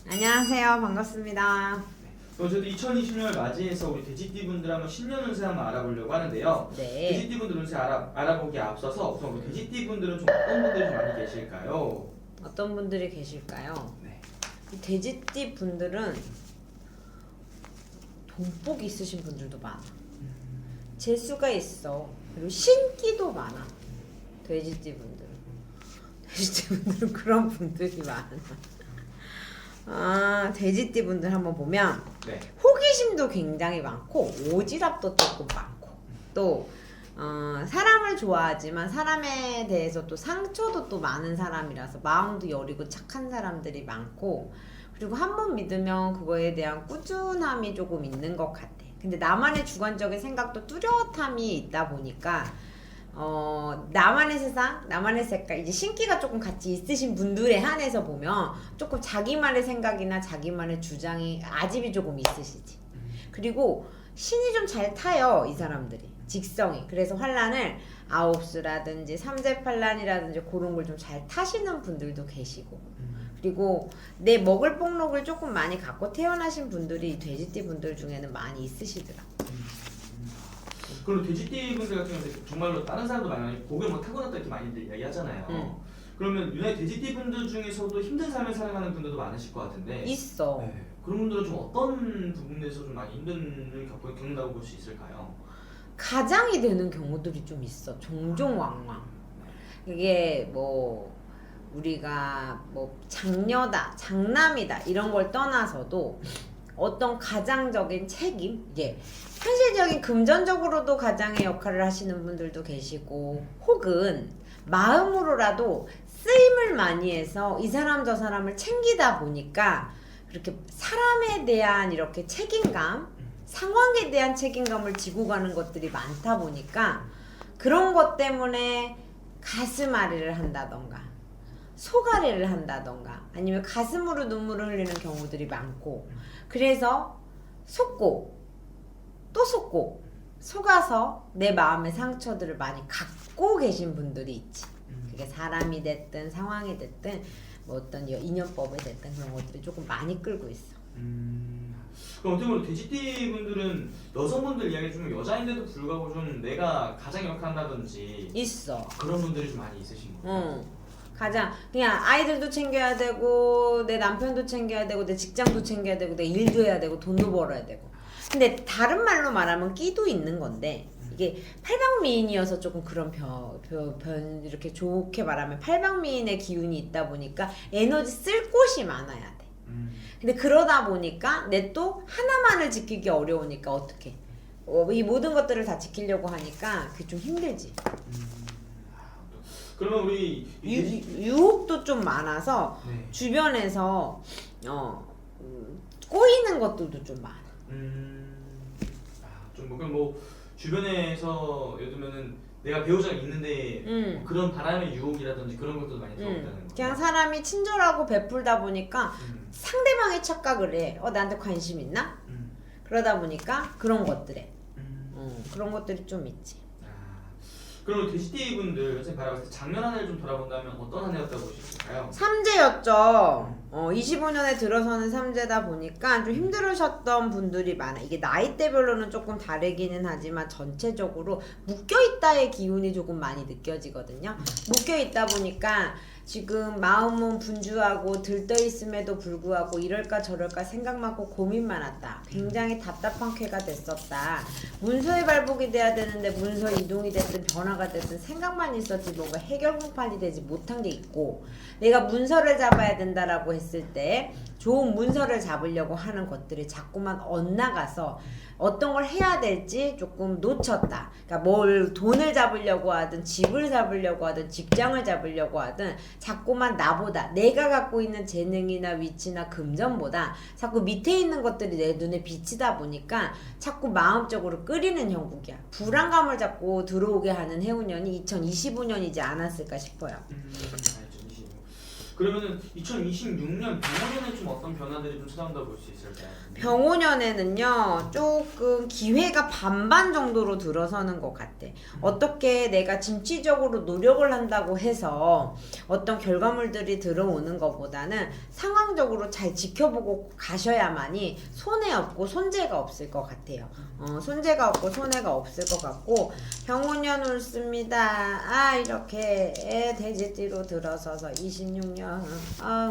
안녕하세요. 반갑습니다. 저도 2020년을 맞이해서 우리 돼지띠분들 한번 신년 운세 한번 알아보려고 하는데요. 네. 돼지띠분들 운세 알아보기에 앞서서 우선 우리 돼지띠분들은 좀 어떤 분들이 좀 많이 계실까요? 어떤 분들이 계실까요? 네. 이 돼지띠 분들은 돈복이 있으신 분들도 많아. 재수가 있어. 그리고 신기도 많아. 돼지띠 분들은. 돼지띠 분들은 그런 분들이 많아. 돼지띠 분들 한번 보면 네. 호기심도 굉장히 많고 오지랖도 조금 많고 또 사람을 좋아하지만 사람에 대해서 또 상처도 또 많은 사람이라서 마음도 여리고 착한 사람들이 많고 그리고 한 번 믿으면 그거에 대한 꾸준함이 조금 있는 것 같아. 근데 나만의 주관적인 생각도 뚜렷함이 있다 보니까 나만의 세상, 나만의 색깔, 이제 신기가 조금 같이 있으신 분들에 한해서 보면 조금 자기만의 생각이나 자기만의 주장이 아집이 조금 있으시지. 그리고 신이 좀 잘 타요, 이 사람들이. 직성이. 그래서 환란을 아홉수라든지 삼재팔란이라든지 그런 걸 좀 잘 타시는 분들도 계시고. 그리고 내 먹을 복록을 조금 많이 갖고 태어나신 분들이 돼지띠 분들 중에는 많이 있으시더라. 그리고 돼지띠분들 같은 경우는 정말로 다른 사람도 많이 복을 뭐 타고났다 이렇게 많이들 이야기하잖아요. 그러면 유난히 돼지띠분들 중에서도 힘든 삶을 살아가는 분들도 많으실 것 같은데 있어. 네. 그런 분들은 좀 어떤 부분에서 좀 많이 힘듦을 겪는다고 볼 수 있을까요? 가장이 되는 경우들이 좀 있어. 종종 왕왕. 이게 뭐 우리가 뭐 장녀다, 장남이다 이런 걸 떠나서도 어떤 가장적인 책임, 이게 현실적인 금전적으로도 가장의 역할을 하시는 분들도 계시고 혹은 마음으로라도 쓰임을 많이 해서 이 사람 저 사람을 챙기다 보니까 그렇게 사람에 대한 이렇게 책임감, 상황에 대한 책임감을 지고 가는 것들이 많다 보니까 그런 것 때문에 가슴앓이를 한다던가 속앓이를 한다던가 아니면 가슴으로 눈물을 흘리는 경우들이 많고 그래서 속고 또 속고 속아서 내 마음의 상처들을 많이 갖고 계신 분들이 있지. 그게 사람이 됐든 상황이 됐든 뭐 어떤 인연법이 됐든 그런 것들이 조금 많이 끌고 있어. 그럼 어떻게 보면 돼지띠 분들은 여성분들 이야기 좀 여자인데도 불구하고 좀 내가 가장 역할한다든지 있어. 그런 분들이 좀 많이 있으신 거예요. 가장 그냥 아이들도 챙겨야 되고 내 남편도 챙겨야 되고 내 직장도 챙겨야 되고 내 일도 해야 되고 돈도 벌어야 되고 근데 다른 말로 말하면 끼도 있는 건데 이게 팔방미인이어서 조금 그런 이렇게 좋게 말하면 팔방미인의 기운이 있다 보니까 에너지 쓸 곳이 많아야 돼. 근데 그러다 보니까 내 또 하나만을 지키기 어려우니까 어떻게 이 모든 것들을 다 지키려고 하니까 그게 좀 힘들지. 그러면 우리 유혹도 좀 많아서 네. 주변에서 꼬이는 것들도 좀 많아. 좀 그럼 뭐 주변에서 예를 들면은 내가 배우자가 있는데 뭐 그런 바람의 유혹이라든지 그런 것도 많이 들어온다는 거. 그냥 사람이 친절하고 베풀다 보니까 상대방이 착각을 해. 나한테 관심 있나? 그러다 보니까 그런 것들에 그런 것들이 좀 있지. 그럼 돼지띠 분들 선생님 바라봤을 때 작년 한 해를 좀 돌아본다면 어떤 한 해였다고 보실까요? 삼재였죠. 25년에 들어서는 삼재다 보니까 좀 힘들으셨던 분들이 많아. 이게 나이대별로는 조금 다르기는 하지만 전체적으로 묶여있다의 기운이 조금 많이 느껴지거든요. 묶여있다 보니까 지금 마음은 분주하고 들떠있음에도 불구하고 이럴까 저럴까 생각 많고 고민 많았다. 굉장히 답답한 쾌가 됐었다. 문서에 발복이 돼야 되는데 문서 이동이 됐든 변화가 됐든 생각만 있었지 뭔가 해결 공판이 되지 못한 게 있고 내가 문서를 잡아야 된다라고 했을 때 좋은 문서를 잡으려고 하는 것들이 자꾸만 엇나가서 어떤 걸 해야 될지 조금 놓쳤다. 그러니까 뭘 돈을 잡으려고 하든 집을 잡으려고 하든 직장을 잡으려고 하든 자꾸만 나보다 내가 갖고 있는 재능이나 위치나 금전보다 자꾸 밑에 있는 것들이 내 눈에 비치다 보니까 자꾸 마음적으로 끓이는 형국이야. 불안감을 자꾸 들어오게 하는 해운년이 2025년이지 않았을까 싶어요. 그러면은 2026년 병원에는 좀 어떤 변화들이 좀 찾아온다고 볼 수 있을까요? 병오년에는요 조금 기회가 반반 정도로 들어서는 것 같아. 어떻게 내가 진취적으로 노력을 한다고 해서 어떤 결과물들이 들어오는 것보다는 상황적으로 잘 지켜보고 가셔야만이 손해 없고 손재가 없을 것 같아요. 손재가 없고 손해가 없을 것 같고 병오년 옳습니다. 이렇게 돼지띠로 들어서서 26년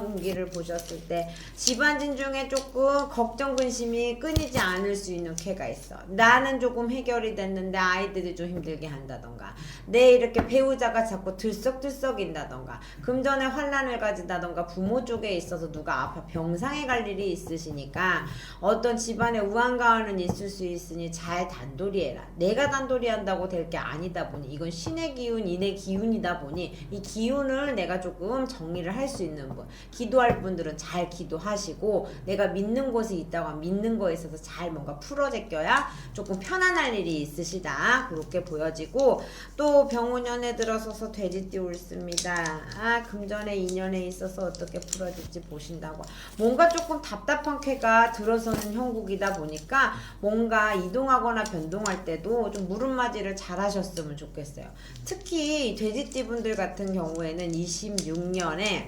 운기를 보셨을 때 집안진 중에 조금 걱정 근심이 끊이지 않을 수 있는 쾌가 있어. 나는 조금 해결이 됐는데 아이들이 좀 힘들게 한다던가 내 이렇게 배우자가 자꾸 들썩들썩인다던가 금전에 환란을 가진다던가 부모 쪽에 있어서 누가 아파 병상에 갈 일이 있으시니까 어떤 집안에 우한가운은 있을 수 있으니 잘 단돌이해라. 내가 단돌이한다고 될 게 아니다 보니 이건 신의 기운 인의 기운이다 보니 이 기운을 내가 조금 정리를 할 수 있는 분, 기도할 분들은 잘 기도하시고 내가 믿는 곳에 있다고 하면 믿는 거에 있어서 잘 뭔가 풀어제껴야 조금 편안할 일이 있으시다 그렇게 보여지고 또 병오년에 들어서서 돼지띠 옳습니다. 금전의 인연에 있어서 어떻게 풀어질지 보신다고 뭔가 조금 답답한 쾌가 들어서는 형국이다 보니까 뭔가 이동하거나 변동할 때도 좀 물음맞이를 잘 하셨으면 좋겠어요. 특히 돼지띠 분들 같은 경우에는 26년에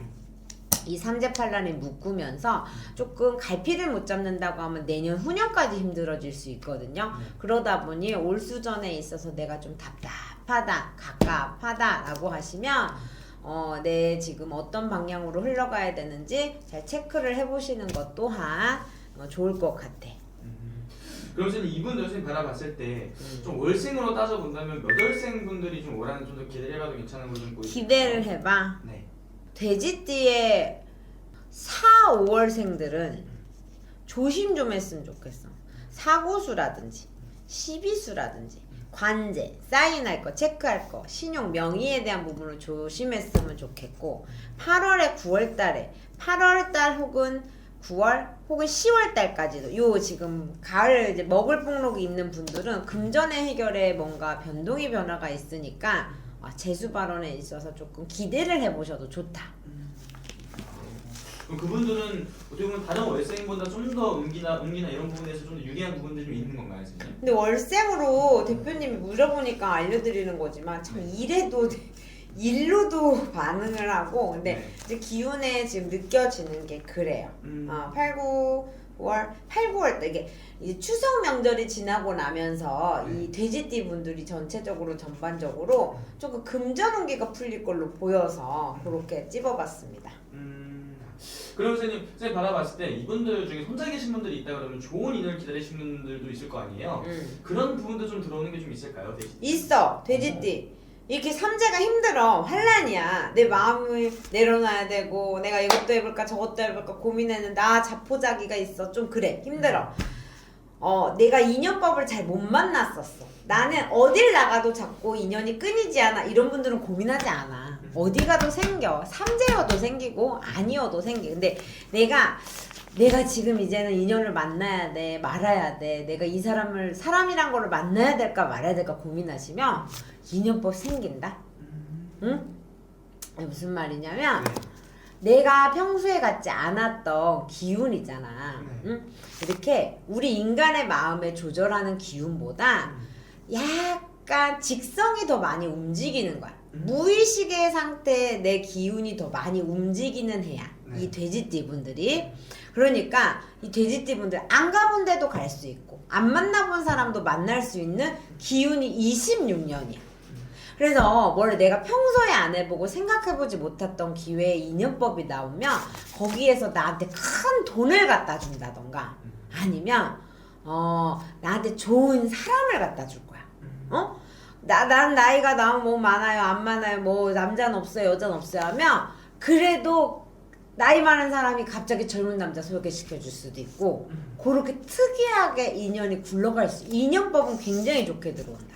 이 삼재팔란이 묶으면서 조금 갈피를 못 잡는다고 하면 내년 후년까지 힘들어질 수 있거든요. 그러다 보니 올 수전에 있어서 내가 좀 답답하다, 갑갑하다 라고 하시면 내 지금 어떤 방향으로 흘러가야 되는지 잘 체크를 해보시는 것 또한 좋을 것 같아. 그러면 이분 여생 바라봤을 때 좀 월생으로 따져본다면 몇 월생 분들이 좀 올해는 좀 더 기대를 해봐도 괜찮은 걸좀 보이시나요? 기대를 해봐. 네. 돼지띠의 4, 5월생들은 조심 좀 했으면 좋겠어. 사고수라든지 시비수라든지 관제, 사인할 거, 체크할 거, 신용, 명의에 대한 부분을 조심했으면 좋겠고 8월에 9월달에 8월달 혹은 9월 혹은 10월달까지도 요 지금 가을 이제 먹을 목록이 있는 분들은 금전의 해결에 뭔가 변동이 변화가 있으니까 재수 발언에 있어서 조금 기대를 해보셔도 좋다. 그럼 그분들은 어떻게 보면 다른 월생보다 좀 더 운기나 이런 부분에서 좀 더 유리한 부분들이 좀 있는 건가요, 선생님? 근데 월생으로 대표님이 물어보니까 알려드리는 거지만 참 일로도 반응을 하고 근데 네. 이제 기운에 지금 느껴지는 게 그래요. 8, 9월 때 이게 이제 추석 명절이 지나고 나면서 이 돼지띠 분들이 전체적으로 전반적으로 조금 금전운기가 풀릴 걸로 보여서 그렇게 찝어봤습니다. 그럼 선생님 바라봤을 때 이분들 중에 혼자 계신 분들이 있다 그러면 좋은 인연을 기다리시는 분들도 있을 거 아니에요? 그런 부분도 좀 들어오는 게 좀 있을까요? 돼지띠? 있어. 돼지띠. 이렇게 삼재가 힘들어. 환란이야. 내 마음을 내려놔야 되고 내가 이것도 해볼까 저것도 해볼까 고민했는데 자포자기가 있어. 좀 그래. 힘들어. 내가 인연법을 잘 못 만났었어. 나는 어딜 나가도 자꾸 인연이 끊이지 않아. 이런 분들은 고민하지 않아. 어디 가도 생겨. 삼재여도 생기고 아니어도 생기. 근데 내가 지금 이제는 인연을 만나야 돼, 말아야 돼. 내가 이 사람이란 거를 만나야 될까 말아야 될까 고민하시면 인연법 생긴다. 응? 무슨 말이냐면 내가 평소에 갖지 않았던 기운이잖아. 응? 이렇게 우리 인간의 마음을 조절하는 기운보다 약간 직성이 더 많이 움직이는 거야. 무의식의 상태에 내 기운이 더 많이 움직이는 해야. 이 돼지띠 분들이. 그러니까 이 돼지띠 분들 안 가본 데도 갈 수 있고 안 만나본 사람도 만날 수 있는 기운이 26년이야. 그래서 뭘 내가 평소에 안 해보고 생각해보지 못했던 기회의 인연법이 나오면 거기에서 나한테 큰 돈을 갖다 준다던가 아니면 나한테 좋은 사람을 갖다 줄 거야. 난 나이가 나면 뭐 많아요 안 많아요 뭐 남자는 없어요 여자는 없어요 하면 그래도 나이 많은 사람이 갑자기 젊은 남자 소개시켜 줄 수도 있고 그렇게 특이하게 인연이 굴러갈 수 인연법은 굉장히 좋게 들어온다.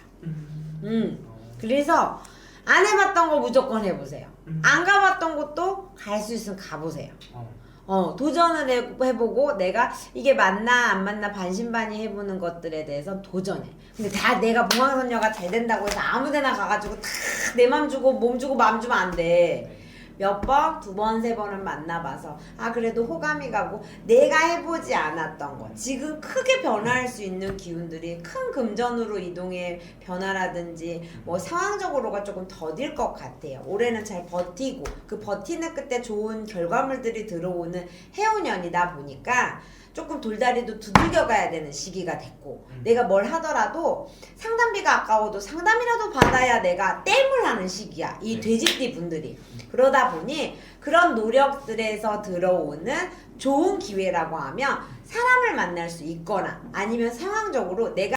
그래서 안 해봤던 거 무조건 해보세요. 안 가봤던 곳도 갈 수 있으면 가보세요. 도전을 해보고 내가 이게 맞나 안 맞나 반신반의 해보는 것들에 대해서 도전해. 근데 다 내가 봉황선녀가 잘 된다고 해서 아무데나 가가지고 다 내 맘 주고 몸 주고 마음 주면 안 돼. 몇 번, 두 번, 세 번은 만나봐서 아 그래도 호감이 가고 내가 해보지 않았던 거 지금 크게 변화할 수 있는 기운들이 큰 금전으로 이동의 변화라든지 뭐 상황적으로가 조금 더딜 것 같아요. 올해는 잘 버티고 그 버티는 끝에 좋은 결과물들이 들어오는 해운년이다 보니까 조금 돌다리도 두들겨 가야 되는 시기가 됐고 내가 뭘 하더라도 상담비가 아까워도 상담이라도 받아야 내가 땜을 하는 시기야. 이 돼지띠 분들이. 그러다 보니 그런 노력들에서 들어오는 좋은 기회라고 하면 사람을 만날 수 있거나 아니면 상황적으로 내가